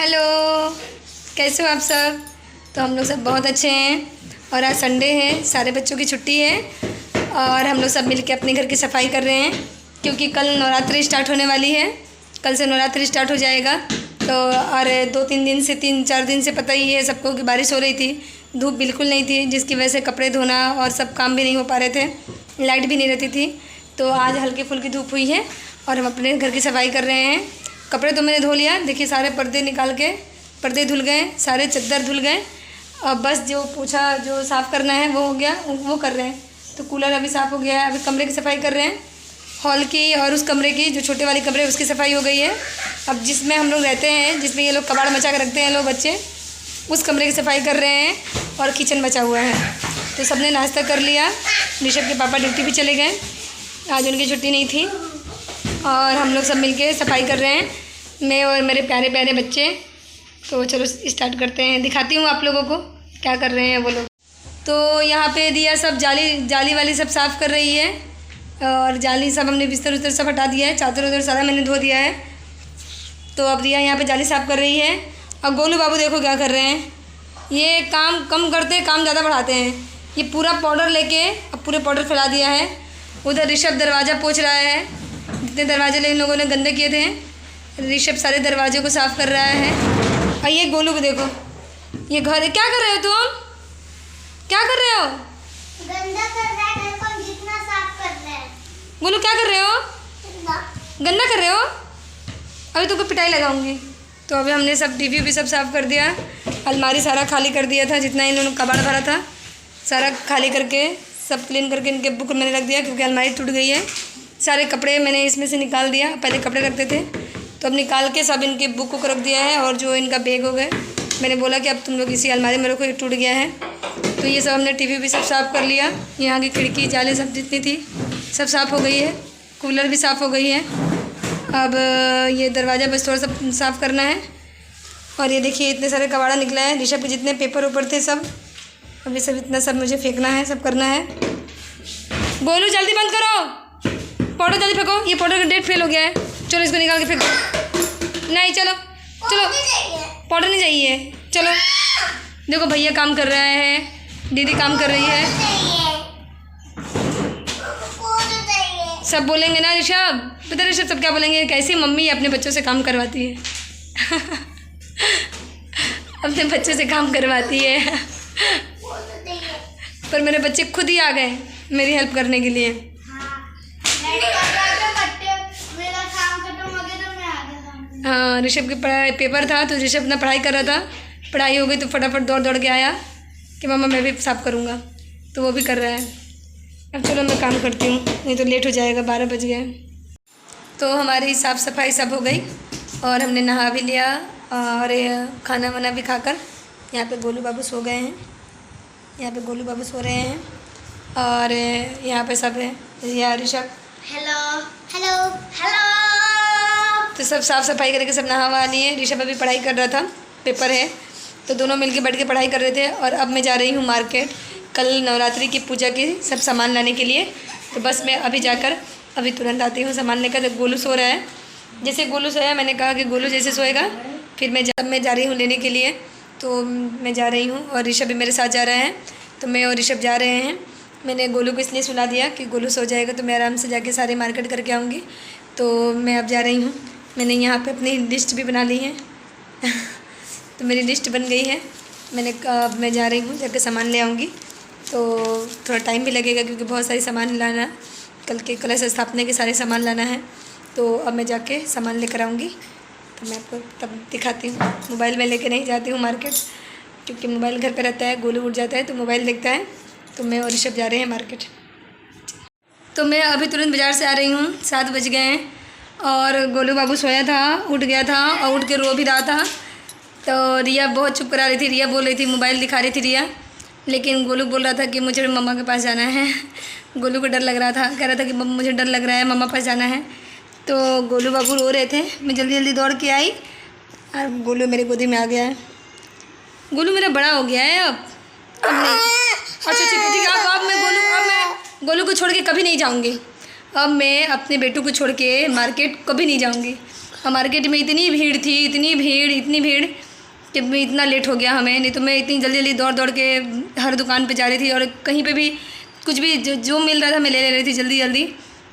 Hello, कैसे हो आप सब। तो हम लोग सब बहुत अच्छे हैं और आज संडे है, सारे बच्चों की छुट्टी है और हम लोग सब मिलके अपने घर की सफाई कर रहे हैं क्योंकि कल नवरात्रि स्टार्ट होने वाली है। कल से नवरात्रि स्टार्ट हो जाएगा। तो और 2-3 दिन से 3-4 दिन से पता ही है सबको कि बारिश हो रही थी, धूप बिल्कुल नहीं थी, जिसकी वजह से कपड़े धोना और सब काम भी नहीं हो पा रहे थे, लाइट भी नहीं रहती थी। तो आज हल्की फुल्की धूप हुई है और हम अपने घर की सफाई कर रहे हैं। कपड़े तो मैंने धो लिया, देखिए सारे पर्दे निकाल के पर्दे धुल गए, सारे चादर धुल गए। अब बस जो पोछा जो साफ़ करना है वो हो गया, वो कर रहे हैं। तो कूलर अभी साफ़ हो गया है, अभी कमरे की सफाई कर रहे हैं, हॉल की और उस कमरे की जो छोटे वाले कमरे उसकी सफाई हो गई है। अब जिसमें हम लोग रहते हैं, जिसमें ये लोग कबाड़ मचा कर रखते हैं लोग बच्चे, उस कमरे की सफाई कर रहे हैं और किचन बचा हुआ है। तो सबने नाश्ता कर लिया। ऋषभ के पापा ड्यूटी भी चले गए, आज उनकी छुट्टी नहीं थी और हम लोग सब मिलके सफाई कर रहे हैं, मैं और मेरे प्यारे प्यारे बच्चे। तो चलो स्टार्ट करते हैं, दिखाती हूँ आप लोगों को क्या कर रहे हैं वो लोग। तो यहाँ पे दिया सब जाली वाली सब साफ़ कर रही है और जाली सब हमने बिस्तर उस्तर सब हटा दिया है, चादर उधर सारा मैंने धो दिया है। तो अब दिया यहाँ पे जाली साफ़ कर रही है और गोलू बाबू देखो क्या कर रहे हैं, ये काम कम करते काम ज़्यादा बढ़ाते हैं। ये पूरा पाउडर लेके अब पूरे पाउडर फैला दिया है। उधर ऋषभ दरवाज़ा पोंछ रहा है, जितने दरवाजे इन लोगों ने गंदे किए थे ऋषभ सारे दरवाजे को साफ़ कर रहा है। और ये गोलू को देखो, ये घर क्या कर रहे हो तुम, क्या कर रहे हो, गंदा कर रहा है घर को, हम जितना साफ कर रहे हैं। गोलू क्या कर रहे हो, गंदा कर रहे हो, अभी तुमको पिटाई लगाऊंगी। तो अभी हमने सब टीवी भी सब साफ़ कर दिया, अलमारी सारा खाली कर दिया था, जितना इन्होंने कबाड़ भरा था सारा खाली करके सब क्लीन करके इनके बुक मैंने रख दिया क्योंकि अलमारी टूट गई है। सारे कपड़े मैंने इसमें से निकाल दिया, पहले कपड़े रखते थे तो अब निकाल के सब इनके बुक को रख दिया है। और जो इनका बैग हो गए, मैंने बोला कि अब तुम लोग इसी अलमारी में रखो, ये टूट गया है। तो ये सब हमने टीवी भी सब साफ़ कर लिया, यहाँ की खिड़की जाली सब जितनी थी सब साफ़ हो गई है, कूलर भी साफ़ हो गई है। अब ये दरवाज़ा बस थोड़ा सा साफ़ करना है। और ये देखिए इतने सारे कबाड़ा निकला है, ऋषभ के जितने पेपर ऊपर थे सब, अभी सब इतना सब मुझे फेंकना है, सब करना है। गोलू जल्दी बंद करो, पाउडर जल्दी फेंको, ये पाउडर का डेट फेल हो गया है, चलो इसको निकाल के फेंको। नहीं चलो चलो, पाउडर नहीं चाहिए, चलो। देखो भैया काम कर रहा है, दीदी काम कर रही है, सब बोलेंगे ना ऋषभ, पता ऋषभ सब क्या बोलेंगे, कैसी मम्मी अपने बच्चों से काम करवाती है अपने बच्चों से काम करवाती है पर मेरे बच्चे खुद ही आ गए मेरी हेल्प करने के लिए। हाँ, ऋषभ की पढ़ाई पेपर था तो ऋषभ अपना पढ़ाई कर रहा था, पढ़ाई हो गई तो फटाफट दौड़ दौड़ के आया कि मम्मा मैं भी साफ़ करूँगा, तो वो भी कर रहा है। अब चलो मैं काम करती हूँ, नहीं तो लेट हो जाएगा, 12 बज गए। तो हमारी साफ़ सफाई सब हो गई और हमने नहा भी लिया और खाना वाना भी खाकर यहाँ पे गोलू बाबू सो गए हैं, यहाँ पे गोलू बाबू सो रहे हैं और यहाँ पे सब है, यहाँ ऋषभ हेलो हेलो हेलो। तो सब साफ़ सफाई करके सब नहा वहा लिए। ऋषभ अभी पढ़ाई कर रहा था, पेपर है तो दोनों मिलके बैठ के पढ़ाई कर रहे थे। और अब मैं जा रही हूँ मार्केट, कल नवरात्रि की पूजा के सब सामान लाने के लिए। तो बस मैं अभी जाकर अभी तुरंत आती हूँ सामान लेकर। तो गोलू सो रहा है, जैसे गोलू सोया मैंने कहा कि गोलू जैसे सोएगा फिर मैं जा रही हूँ लेने के लिए। तो मैं जा रही हूँ और ऋषभ भी मेरे साथ जा रहा है, तो मैं और ऋषभ जा रहे हैं। मैंने गोलू को इसलिए सुला दिया कि गोलू सो जाएगा तो मैं आराम से जाके सारे मार्केट करके आऊँगी। तो मैं अब जा रही हूँ, मैंने यहाँ पे अपनी लिस्ट भी बना ली है तो मेरी लिस्ट बन गई है। अब मैं जा रही हूँ, जाके सामान ले आऊँगी। तो थोड़ा टाइम भी लगेगा क्योंकि बहुत सारी सामान लाना, कल के कलश स्थापना के सारे सामान लाना है। तो अब मैं जाके सामान लेकर आऊँगी, तो मैं आपको तब दिखाती हूँ। मोबाइल में लेके नहीं जाती हूँ मार्केट क्योंकि मोबाइल घर पे रहता है, गोलू उठ जाता है तो मोबाइल देखता है। तो मैं और ऋषभ जा रहे हैं मार्केट। तो मैं अभी तुरंत बाज़ार से आ रही हूँ, 7 बज गए हैं और गोलू बाबू सोया था, उठ गया था और उठ के रो भी रहा था। तो रिया बहुत चुप करा रही थी, रिया बोल रही थी, मोबाइल दिखा रही थी रिया, लेकिन गोलू बोल रहा था कि मुझे मम्मा के पास जाना है। गोलू को डर लग रहा था, कह रहा था कि मुझे डर लग रहा है, मम्मा पास जाना है। तो गोलू बाबू रो रहे थे, मैं जल्दी जल्दी दौड़ के आई और गोलू मेरे गोदी में आ गया है। गोलू मेरा बड़ा हो गया है अब नहीं। अच्छा ठीक है अब मैं गोलू को छोड़ के कभी नहीं जाऊँगी। अब मैं अपने बेटू को छोड़ के मार्केट कभी नहीं जाऊँगी। और मार्केट में इतनी भीड़ थी, इतनी भीड़ कि इतना लेट हो गया हमें। नहीं तो मैं इतनी जल्दी जल्दी दौड़ दौड़ के हर दुकान पे जा रही थी और कहीं पे भी कुछ भी जो मिल रहा था मैं ले रही थी जल्दी जल्दी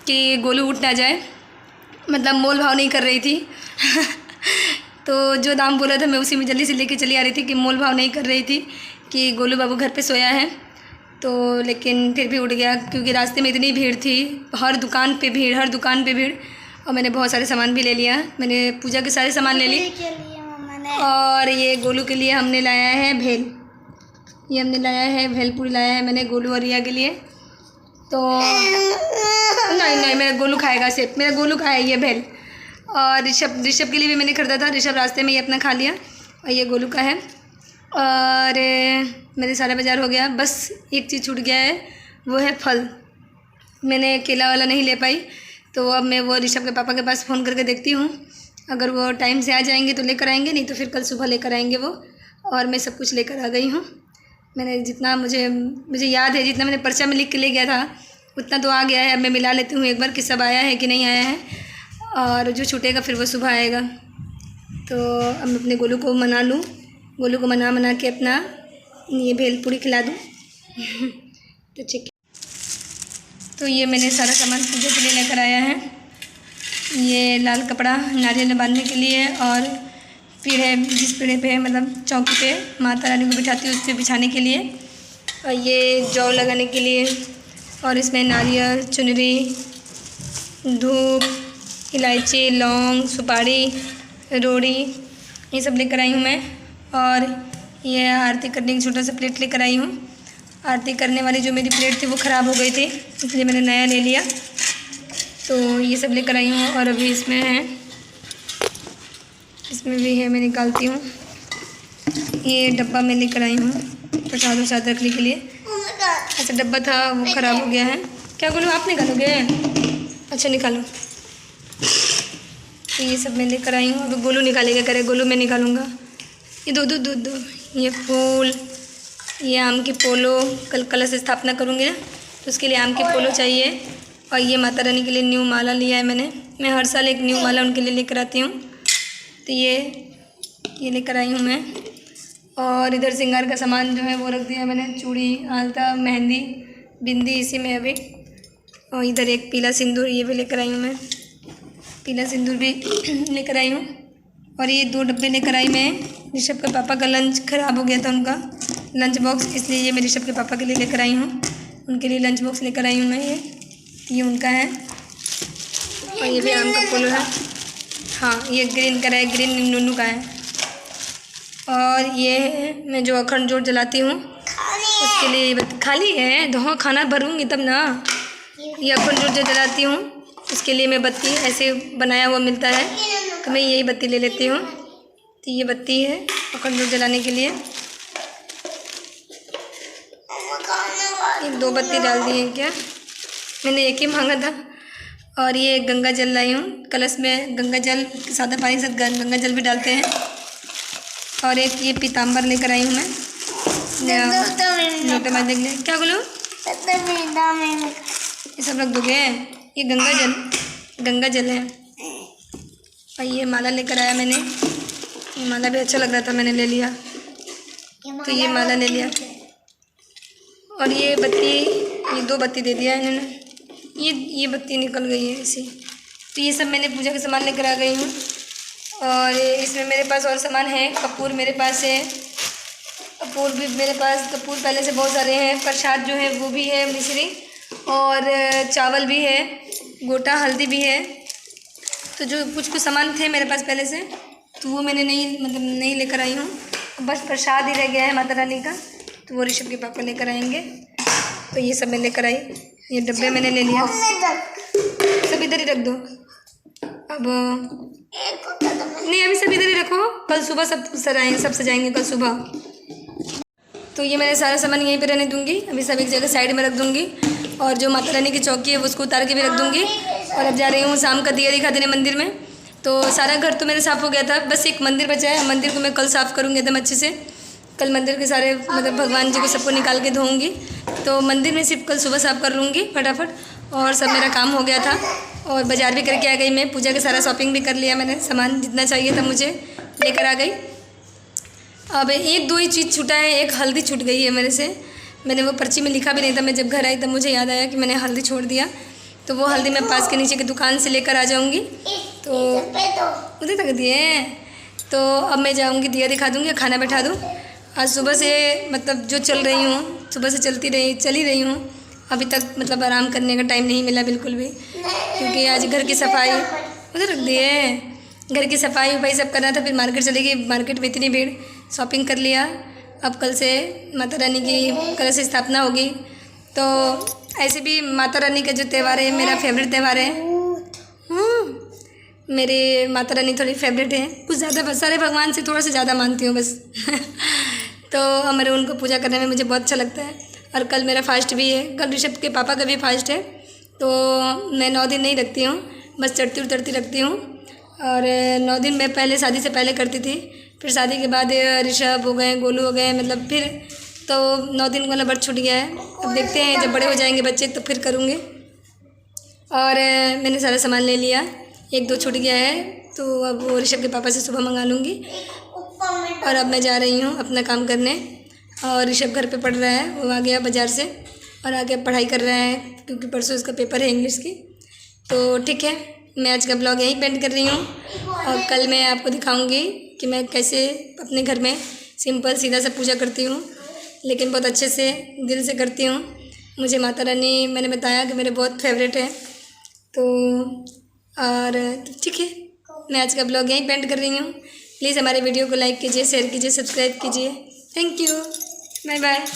कि गोलू उठ ना जाए। मतलब मोल भाव नहीं कर रही थी तो जो दाम बोला था मैं उसी में जल्दी से लेके चली आ रही थी कि मोल भाव नहीं कर रही थी कि गोलू बाबू घर पे सोया है। तो लेकिन फिर भी उठ गया क्योंकि रास्ते में इतनी भीड़ थी, हर दुकान पे भीड़। और मैंने बहुत सारे सामान भी ले लिया, मैंने पूजा के सारे सामान ले लिए। और ये गोलू के लिए हमने लाया है भेल, ये हमने लाया है भेलपूरी लाया है मैंने गोलू और रिया के लिए। तो नहीं मेरा गोलू खाएगा, सिर्फ मेरा गोलू खाया ये भेल। और ऋषभ के लिए भी मैंने ख़रीदा था, ऋषभ रास्ते में ये अपना खा लिया। और ये गोलू का है। और मेरे सारा बाज़ार हो गया, बस एक चीज़ छूट गया है, वो है फल। मैंने केला वाला नहीं ले पाई, तो अब मैं वो ऋषभ के पापा के पास फ़ोन करके देखती हूँ, अगर वो टाइम से आ जाएंगे तो लेकर आएंगे, नहीं तो फिर कल सुबह लेकर आएंगे वो। और मैं सब कुछ लेकर आ गई हूँ। मैंने जितना मुझे याद है, जितना मैंने पर्चा में लिख के ले गया था उतना तो आ गया है। अब मैं मिला लेती हूँ एक बार कि सब आया है कि नहीं आया है, और जो छूटेगा फिर वो सुबह आएगा। तो अब मैं अपने गोलू को मना लूँ, गोलू को मना के अपना ये भेलपूरी खिला दूँ तो ठीक है। तो ये मैंने सारा सामान पूजा के लिए लेकर आया है। ये लाल कपड़ा नारियल में बांधने के लिए, और पीढ़े जिस पीढ़े पे मतलब चौकी पे माता रानी को बिठाती है उस पर बिछाने के लिए, और ये जौ लगाने के लिए, और इसमें नारियल, चुनरी, धूप, इलायची, लौंग, सुपारी, रोड़ी, ये सब लेकर आई हूँ मैं। और ये आरती करने की छोटा सा प्लेट लेकर आई हूँ। आरती करने वाली जो मेरी प्लेट थी वो ख़राब हो गई थी, इसलिए मैंने नया ले लिया। तो ये सब लेकर आई हूँ। और अभी इसमें भी है, मैं निकालती हूँ। ये डब्बा मैं लेकर आई हूँ प्रसाद रखने के लिए। ऐसा डब्बा था वो ख़राब हो गया है। क्या बोलूँ, आप निकालोगे? अच्छा निकालो। तो ये सब मैं लेकर आई हूँ। अब गोलू निकालेगा, करे गोलू मैं निकालूँगा। ये दो ये फूल, ये आम की पोलो, कल कलश स्थापना करूँगी ना तो उसके लिए आम की पोलो चाहिए। और ये माता रानी के लिए न्यू माला लिया है मैंने, मैं हर साल एक न्यू माला उनके लिए लेकर आती हूँ। तो ये लेकर आई हूँ मैं। और इधर श्रृंगार का सामान जो है वो रख दिया मैंने, चूड़ी, आलता, मेहंदी, बिंदी इसी में अभी। और इधर एक पीला सिंदूर, ये भी लेकर आई हूँ मैं, पीला सिंदूर भी लेकर आई हूँ। और ये 2 डब्बे लेकर आई मैं। ऋषभ के पापा का लंच ख़राब हो गया था, उनका लंच बॉक्स, इसलिए ये मैं ऋषभ के पापा के लिए लेकर आई हूँ। उनके लिए लंच बॉक्स लेकर आई हूँ मैं। ये उनका है। और ये भी आम का पोलो है। हाँ, ये ग्रीन का है, ग्रीन नूनू का है। और ये है मैं जो अखंड जोत जलाती हूँ उसके लिए खाली है, धुआं खाना भरूँगी तब ना। ये अखंड जोत जो जलाती हूँ उसके लिए मैं बत्ती ऐसे बनाया हुआ मिलता है, तो मैं यही बत्ती ले लेती हूँ। तो ये बत्ती है अखंड जोत जलाने के लिए। 2 बत्ती डाल दी है क्या, मैंने एक ही मांगा था। और ये गंगा जल लाई हूँ, कलश में गंगा जल, सादा पानी के साथ गंगा जल भी डालते हैं। और एक ये पीताम्बर लेकर आई हूँ मैं, लोटे में देख लें। क्या बोलो, ये सब रख दोगे? ये गंगा जल है। और ये माला लेकर आया मैंने, ये माला भी अच्छा लग रहा था, मैंने ले लिया। तो ये माला ले लिया। और ये बत्ती, ये 2 बत्ती दे दिया इन्होंने, ये बत्ती निकल गई है ऐसी। तो ये सब मैंने पूजा के सामान लेकर आ गई हूँ। और इसमें मेरे पास और सामान है, कपूर मेरे पास है, कपूर भी मेरे पास, कपूर पहले से बहुत सारे हैं। प्रसाद जो है वो भी है, मिश्री, और चावल भी है, गोटा हल्दी भी है। तो जो कुछ सामान थे मेरे पास पहले से, तो वो मैंने नहीं लेकर आई हूँ। बस प्रसाद ही रह गया है माता रानी का, तो वो ऋषभ के पापा लेकर आएंगे। तो ये सब मैं लेकर आई, ये डब्बे मैंने ले लिया, सब इधर ही रख दो। अब नहीं, अभी सब इधर ही रखो, कल सुबह सब सजाएंगे कल सुबह। तो ये मैंने सारा सामान यहीं पे रहने दूंगी, अभी सब एक जगह साइड में रख दूंगी। और जो माता रानी की चौकी है वो उसको उतार के भी रख दूंगी। और अब जा रही हूँ शाम का दिया दिखा देने मंदिर में। तो सारा घर तो मेरा साफ़ हो गया था, बस एक मंदिर बचा है, मंदिर को मैं कल साफ़ करूँगी एकदम अच्छे से। कल मंदिर के सारे मतलब भगवान जी को सबको निकाल के धोऊंगी, तो मंदिर में सिर्फ कल सुबह साफ़ कर लूँगी फटाफट, और सब मेरा काम हो गया था। और बाज़ार भी करके आ गई मैं, पूजा का सारा शॉपिंग भी कर लिया मैंने, सामान जितना चाहिए था मुझे लेकर आ गई। अब एक दो ही चीज़ छूटा है, एक हल्दी छूट गई है मेरे से। मैंने वो पर्ची में लिखा भी नहीं था, मैं जब घर आई तब मुझे याद आया कि मैंने हल्दी छोड़ दिया। तो वो हल्दी मैं पास के नीचे की दुकान से लेकर आ जाऊँगी। तो उधर तक दिए, तो अब मैं जाऊँगी, दिया दिखा दूँगी, खाना बैठा दूँ। आज सुबह से मतलब जो चल रही हूँ, सुबह से चली रही हूँ, अभी तक मतलब आराम करने का टाइम नहीं मिला बिल्कुल भी, क्योंकि आज घर की सफाई उधर रख दिए, घर की सफाई वफाई सब करना था। फिर मार्केट चली गई, मार्केट में इतनी भीड़, शॉपिंग कर लिया। अब कल से माता रानी की कलश स्थापना होगी। तो ऐसे भी माता रानी का जो त्यौहार है मेरा फेवरेट त्यौहार है। मेरे माता रानी थोड़ी फेवरेट है, कुछ ज़्यादा, सारे भगवान से थोड़ा सा ज़्यादा मानती हूँ बस। तो हमारे उनको पूजा करने में मुझे बहुत अच्छा लगता है। और कल मेरा फास्ट भी है, कल ऋषभ के पापा का भी फास्ट है। तो मैं 9 दिन नहीं रखती हूँ, बस चढ़ती उतरती रखती हूँ। और 9 दिन मैं पहले शादी से पहले करती थी, फिर शादी के बाद ऋषभ हो गए, गोलू हो गए, मतलब फिर तो 9 दिन वाला व्रत छूट गया है। अब देखते हैं जब बड़े हो जाएंगे बच्चे तो फिर करूँगी। और मैंने सारा सामान ले लिया, 1-2 छूट गया है, तो अब वो ऋषभ के पापा से सुबह मंगा लूँगी। और अब मैं जा रही हूँ अपना काम करने। और ऋषभ घर पे पढ़ रहा है, वो आ गया बाज़ार से और आगे पढ़ाई कर रहा है, क्योंकि परसों इसका पेपर है इंग्लिश की। तो ठीक है, मैं आज का ब्लॉग यहीं पेंड कर रही हूँ। और कल मैं आपको दिखाऊंगी कि मैं कैसे अपने घर में सिंपल सीधा सा पूजा करती हूँ, लेकिन बहुत अच्छे से दिल से करती हूँ। मुझे माता रानी, मैंने बताया कि मेरे बहुत फेवरेट है। तो और ठीक है, मैं आज का ब्लॉग यहीं पेंड कर रही हूँ। प्लीज़ हमारे वीडियो को लाइक कीजिए, शेयर कीजिए, सब्सक्राइब कीजिए। Thank you, bye bye.